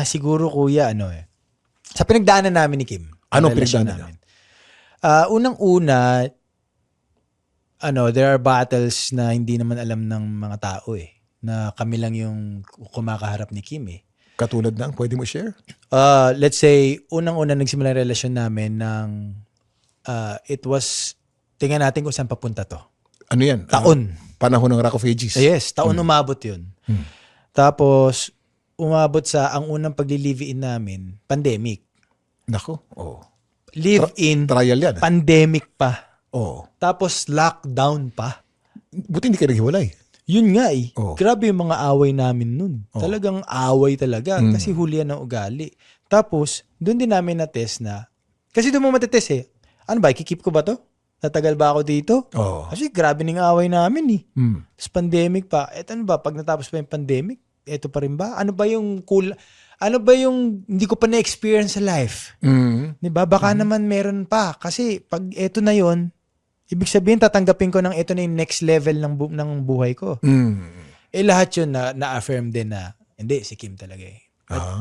Siguro kuya, sa pinagdaanan namin ni Kim. Anong relasyon pinagdaanan namin. Unang-una, there are battles na hindi naman alam ng mga tao na kami lang yung kumakaharap ni Kim Katulad ng, pwede mo share? Let's say, unang-una nagsimula yung relasyon namin ng it was, tingnan natin kung saan papunta to. Ano yan? Taon. Panahon ng Rock of Ages. Yes, taon umabot yun. Tapos, umabot sa ang unang pagli-live-in namin, pandemic. Nako, oh. Live-in, Trial yan. pandemic pa. Oh. Tapos, lockdown pa. Buti hindi kayo naghiwalay. Yun nga Oh. Grabe yung mga away namin nun. Talagang away talaga. Kasi huli yan ng ugali. Tapos, doon din namin na-test na, kasi doon mo matetest ano ba, ikikip ko ba to? Tatagal ba ako dito? Oh. Kasi grabe ng away namin Mm. Tapos pandemic pa. Ano ba, pag natapos pa yung pandemic, eto pa rin ba? Ano ba yung cool? Ano ba yung hindi ko pa na-experience sa life? Mm. Diba? Baka naman meron pa. Kasi pag eto na yon, ibig sabihin tatanggapin ko ng eto na yung next level ng buhay ko. Mm. Lahat yun na-affirm din na hindi, si Kim talaga Ah.